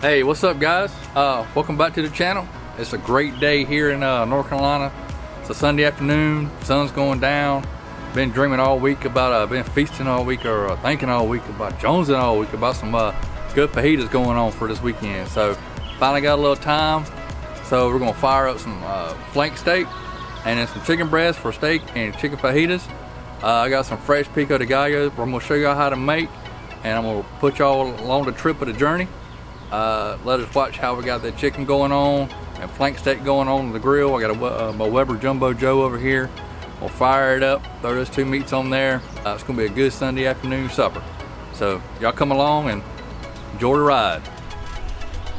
Hey, what's up guys? Welcome back to the channel. It's a great day here in North Carolina. It's a Sunday afternoon, sun's going down. Been dreaming all week about, been feasting all week, or thinking all week about, jonesing all week about some good fajitas going on for this weekend. So finally got a little time. So we're gonna fire up some flank steak and then some chicken breast for steak and chicken fajitas. I got some fresh pico de gallo I'm gonna show y'all how to make, and I'm gonna put y'all along the trip of the journey. Let us watch how we got the chicken going on and flank steak going on the grill. I got my Weber Jumbo Joe over here. We'll fire it up, throw those two meats on there. It's gonna be a good Sunday afternoon supper. So y'all come along and enjoy the ride.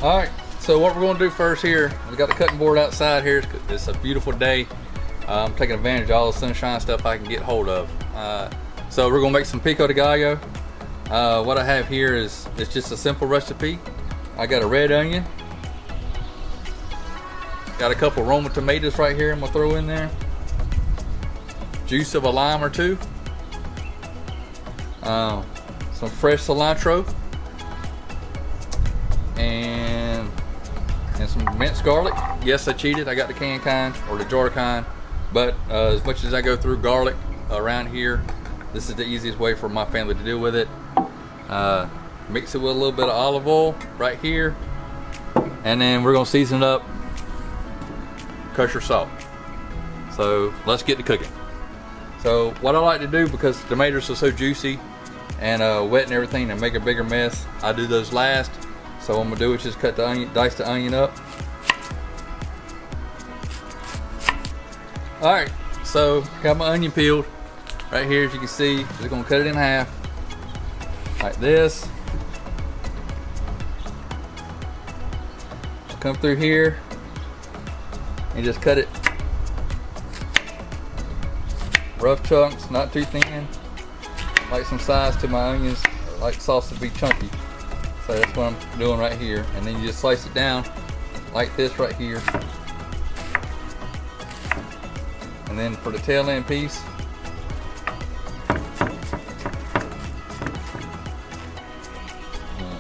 All right, so what we're gonna do first here, we got the cutting board outside here. It's a beautiful day. I'm taking advantage of all the sunshine stuff I can get hold of. So we're gonna make some pico de gallo. What I have here is, it's just a simple recipe. I got a red onion, got a couple Roma tomatoes right here I'm gonna throw in there, juice of a lime or two, some fresh cilantro, and some minced garlic. Yes, I cheated, I got the canned kind or the jar kind, but as much as I go through garlic around here, this is the easiest way for my family to deal with it. Mix it with a little bit of olive oil right here, and then we're gonna season it up, kosher salt. So let's get to cooking. So what I like to do, because tomatoes are so juicy and wet and everything and make a bigger mess, I do those last. So what I'm gonna do is just cut the onion, dice the onion up. All right, so got my onion peeled right here, as you can see. Just gonna cut it in half like this. Come through here and just cut it rough chunks, not too thin. Like some size to my onions, like sauce to be chunky. So that's what I'm doing right here. And then you just slice it down like this right here. And then for the tail end piece,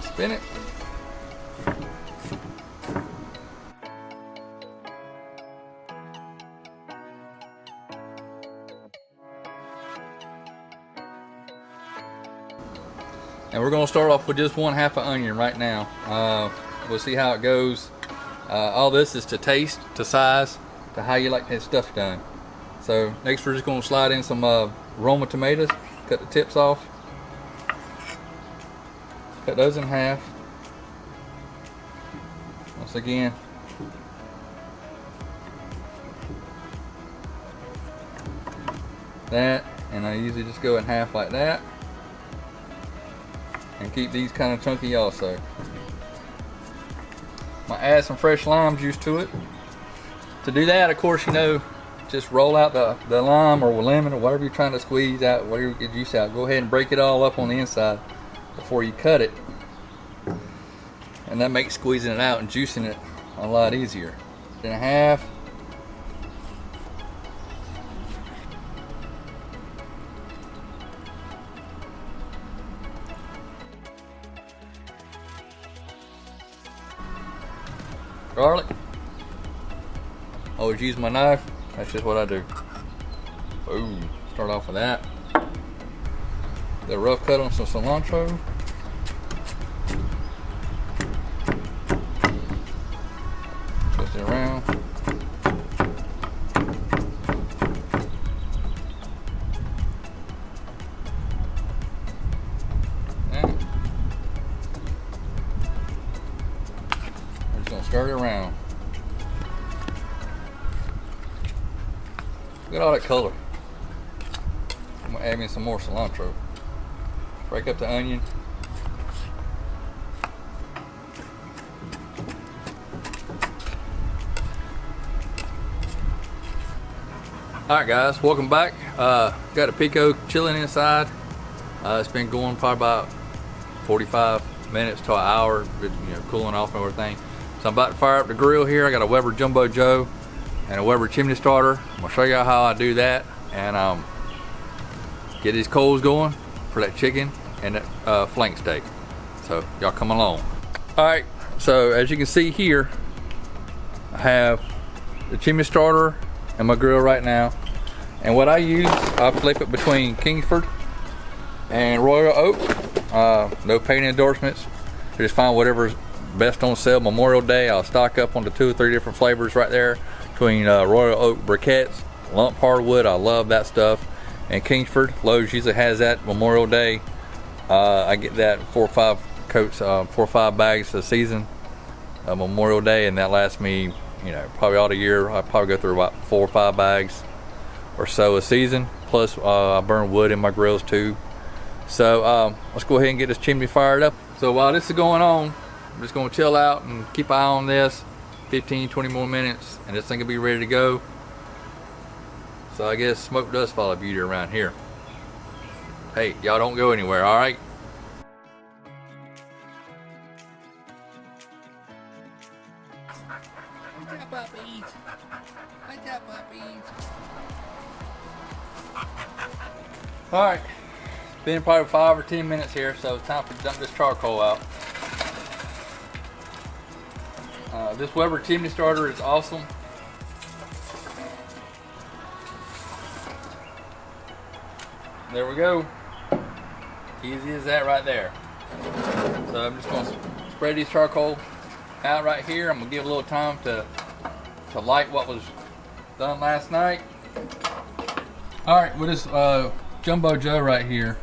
spin it. And we're gonna start off with just one half an onion right now. We'll see how it goes. All this is to taste, to size, to how you like that stuff done. So next we're just gonna slide in some Roma tomatoes, cut the tips off. Cut those in half. Once again. That, and I usually just go in half like that. And keep these kind of chunky also. Might add some fresh lime juice to it. To do that, of course, you know, just roll out the lime or lemon or whatever you're trying to squeeze out, whatever you get juice out. Go ahead and break it all up on the inside before you cut it. And that makes squeezing it out and juicing it a lot easier. Then a half. Garlic. Always use my knife. That's just what I do. Boom. Start off with that. The rough cut on some cilantro. Twist it around. Stir it around. Look at all that color. I'm gonna add in some more cilantro. Break up the onion. Alright guys, welcome back. Got a pico chilling inside. It's been going probably about 45 minutes to an hour, you know, cooling off and everything. So I'm about to fire up the grill here. I got a Weber Jumbo Joe and a Weber chimney starter. I'm gonna show you how I do that and get these coals going for that chicken and that flank steak. So y'all come along. All right, So as you can see here, I have the chimney starter and my grill right now. And what I use, I flip it between Kingsford and Royal Oak. No paid endorsements. I just find whatever's best on sale Memorial Day. I'll stock up on the 2 or 3 different flavors right there between Royal Oak briquettes, lump hardwood. I love that stuff. And Kingsford, Lowe's usually has that Memorial Day. I get that 4 or 5 coats, 4 or 5 bags a season, Memorial Day, and that lasts me, you know, probably all the year. I probably go through about 4 or 5 bags or so a season. Plus, I burn wood in my grills too. So let's go ahead and get this chimney fired up. So while this is going on, I'm just gonna chill out and keep an eye on this. 15-20 more minutes, and this thing will be ready to go. So I guess smoke does follow beauty around here. Hey, y'all don't go anywhere, all right? All right, it's been probably 5 or 10 minutes here, so it's time to dump this charcoal out. This Weber chimney starter is awesome. There we go. Easy as that right there. So I'm just going to spread these charcoal out right here. I'm going to give a little time to light what was done last night. Alright, with this Jumbo Joe right here,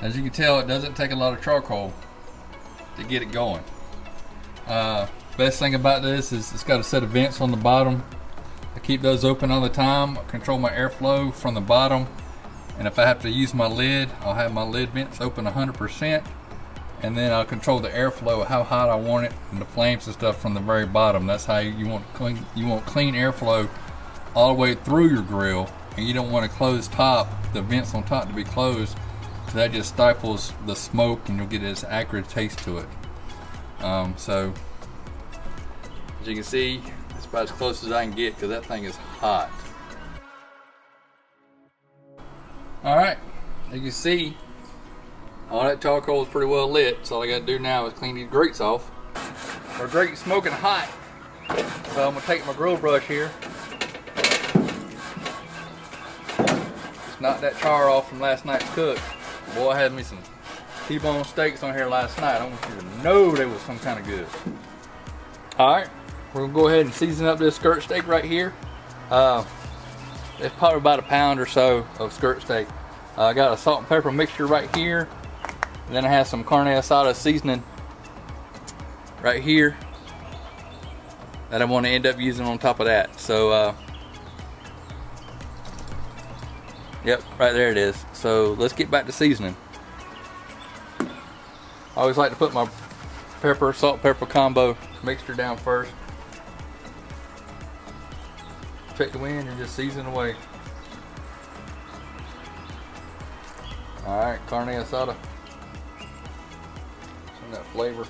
as you can tell, it doesn't take a lot of charcoal to get it going. Best thing about this is it's got a set of vents on the bottom. I keep those open all the time. I control my airflow from the bottom. And if I have to use my lid, I'll have my lid vents open 100%. And then I'll control the airflow, how hot I want it, and the flames and stuff from the very bottom. That's how you want clean airflow all the way through your grill. And you don't want to close top, the vents on top to be closed, so that just stifles the smoke and you'll get this acrid taste to it. So as you can see, it's about as close as I can get because that thing is hot. Alright, as you can see, all that charcoal is pretty well lit, so all I gotta do now is clean these grates off. Our grate's smoking hot, so I'm gonna take my grill brush here. Just knock that char off from last night's cook. Boy, I had me some T-bone steaks on here last night. I want you to know they was some kind of good. Alright, we're gonna go ahead and season up this skirt steak right here. It's probably about 1 pound or so of skirt steak. I got a salt and pepper mixture right here. And then I have some carne asada seasoning right here that I want to end up using on top of that. So, yep, right there it is. So let's get back to seasoning. I always like to put my salt pepper combo mixture down first. Check the wind and just season away. Alright, carne asada. Some of that flavor.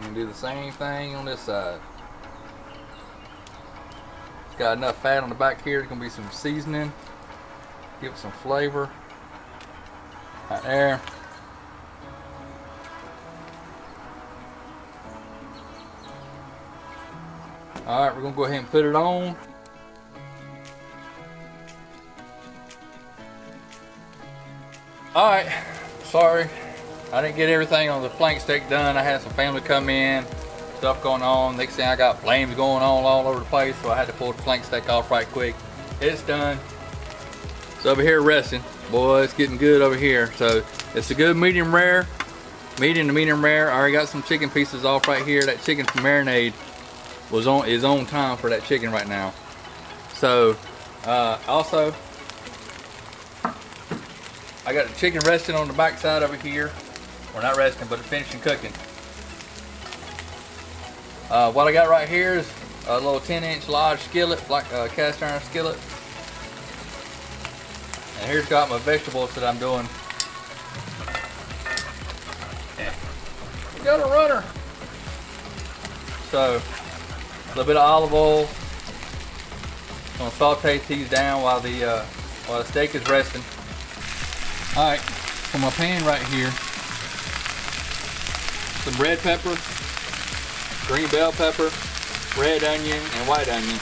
And do the same thing on this side. It's got enough fat on the back here. There's going to be some seasoning. Give it some flavor. Right there. Alright, we're going to go ahead and put it on. Alright, sorry, I didn't get everything on the flank steak done. I had some family come in, stuff going on. Next thing I got flames going on all over the place, so I had to pull the flank steak off right quick. It's done. It's over here resting. Boy, it's getting good over here. So it's a good medium rare. Medium to medium rare. I already got some chicken pieces off right here. That chicken marinade is on time for that chicken right now. So also I got the chicken resting on the back side over here. Well, not resting, but finishing cooking. What I got right here is a little 10-inch large skillet, like a cast iron skillet. And here's got my vegetables that I'm doing. Yeah. We got a runner. So a little bit of olive oil. Gonna saute these down while the steak is resting. All right. for my pan right here, some red pepper, green bell pepper, red onion, and white onion.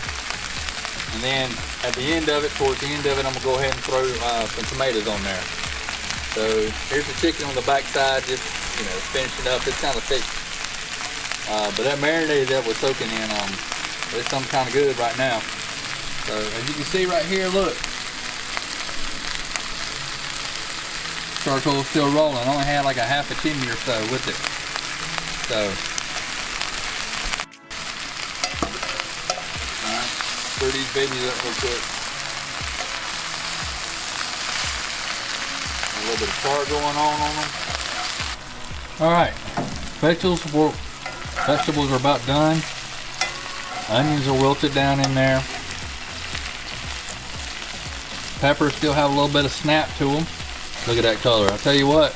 And then at the end of it, towards the end of it, I'm gonna go ahead and throw some tomatoes on there. So here's the chicken on the back side, just finishing up. It's kind of thick, but that marinade that we're soaking in, it's something kind of good right now. So as you can see right here, look, charcoal's still rolling. I only had like a half a chimney or so with it. So, alright, stir these babies up real quick. A little bit of char going on them. Alright, vegetables are about done. Onions are wilted down in there. Peppers still have a little bit of snap to them. Look at that color. I'll tell you what.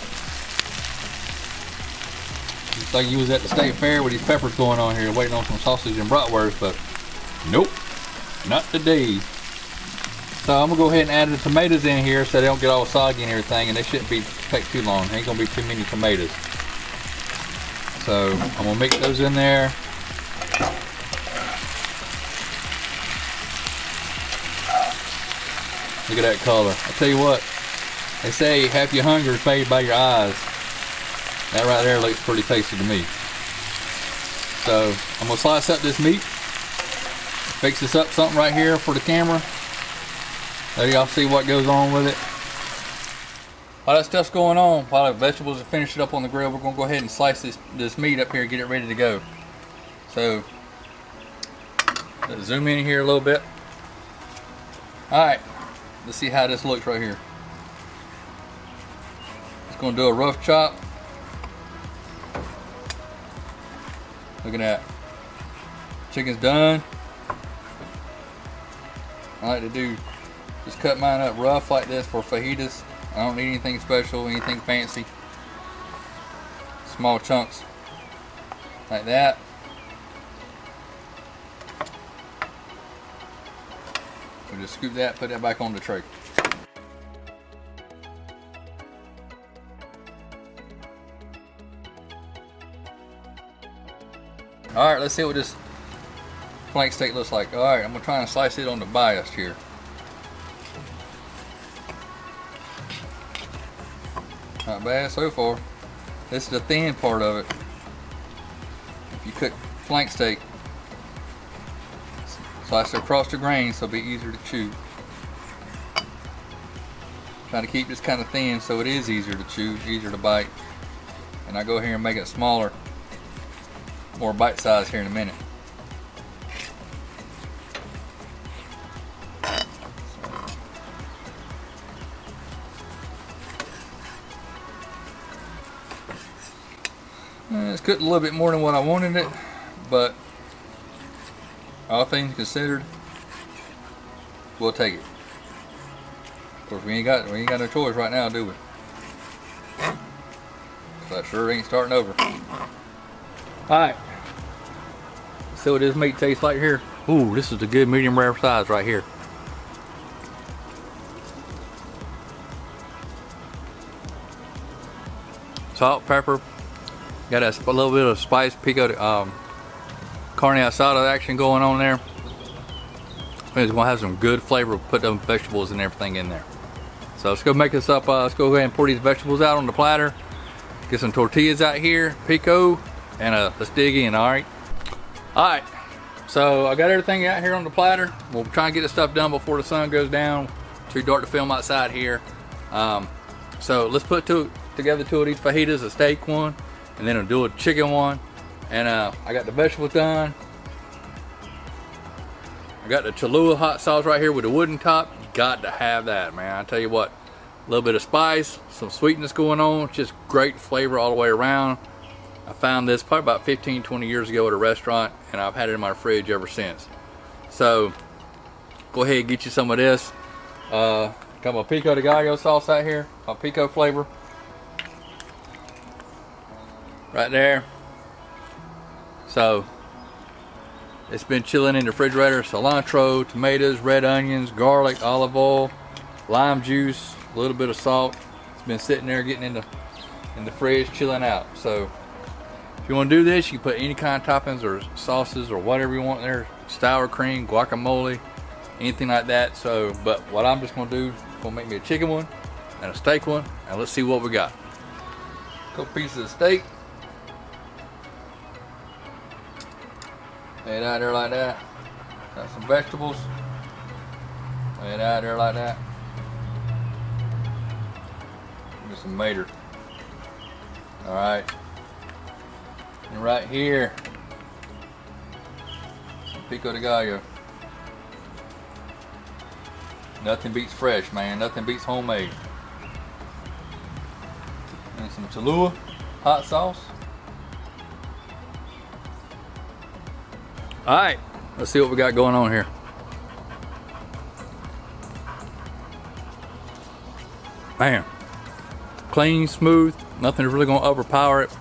It's like you was at the state fair with these peppers going on here waiting on some sausage and bratwurst, but nope, not today. So I'm gonna go ahead and add the tomatoes in here so they don't get all soggy and everything, and they shouldn't take too long. Ain't gonna be too many tomatoes. So I'm gonna mix those in there. Look at that color. I'll tell you what, they say half your hunger is paid by your eyes. That right there looks pretty tasty to me. So I'm gonna slice up this meat, fix this up something right here for the camera. Let y'all see what goes on with it. While that stuff's going on, while the vegetables are finishing up on the grill, we're gonna go ahead and slice this meat up here and get it ready to go. So let's zoom in here a little bit. Alright, let's see how this looks right here. Just gonna do a rough chop. Look at that. Chicken's done. I like to just cut mine up rough like this for fajitas. I don't need anything special, anything fancy. Small chunks like that. We'll just scoop that, put that back on the tray. Alright, let's see what this flank steak looks like. Alright, I'm going to try and slice it on the bias here. Not bad so far. This is the thin part of it. If you cook flank steak, slice it across the grain so it'll be easier to chew. Trying to keep this kind of thin so it is easier to chew, easier to bite. And I go here and make it smaller, more bite size here in a minute. It's cooked a little bit more than what I wanted it, but all things considered, we'll take it. Of course, we ain't got no choice right now, do we? So I sure ain't starting over. Alright. See what this meat tastes like here. Ooh, this is a good medium rare size right here. Salt, pepper. Got a little bit of spice, pico, carne asada action going on there. It's gonna have some good flavor. Put them vegetables and everything in there. So let's go make this up. Let's go ahead and pour these vegetables out on the platter. Get some tortillas out here, pico, and let's dig in. All right. All right. So I got everything out here on the platter. We'll try and get this stuff done before the sun goes down. Too dark to film outside here. So let's put together two of these fajitas, a steak one, and then I'll do a chicken one. And I got the vegetables done. I got the Cholula hot sauce right here with the wooden top. You got to have that, man. I tell you what, a little bit of spice, some sweetness going on, just great flavor all the way around. I found this probably about 15-20 years ago at a restaurant, and I've had it in my fridge ever since. So go ahead and get you some of this. Got my pico de gallo sauce out here, my pico flavor right there. So it's been chilling in the refrigerator. Cilantro, tomatoes, red onions, garlic, olive oil, lime juice, a little bit of salt. It's been sitting there getting in the fridge, chilling out. So if you want to do this, you can put any kind of toppings or sauces or whatever you want in there. Sour cream, guacamole, anything like that. So, but what I'm just gonna do is gonna make me a chicken one and a steak one, and let's see what we got. A couple pieces of steak. Lay it out there like that. Got some vegetables. Lay it out there like that. Get some mater. All right. And right here, some pico de gallo. Nothing beats fresh, man. Nothing beats homemade. And some Cholula hot sauce. All right, let's see what we got going on here. Man, clean, smooth, nothing's really gonna overpower it.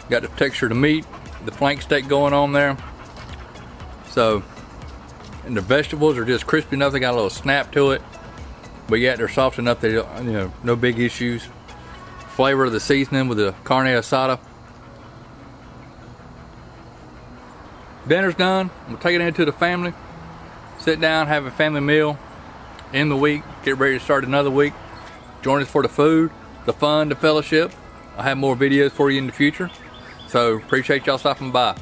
Got the texture of the meat, the flank steak going on there. So, and the vegetables are just crispy enough, they got a little snap to it. But yet they're soft enough that, you know, no big issues. Flavor of the seasoning with the carne asada. Dinner's done. I'm gonna take it into the family. Sit down, have a family meal. End the week, get ready to start another week. Join us for the food, the fun, the fellowship. I'll have more videos for you in the future. So appreciate y'all stopping by.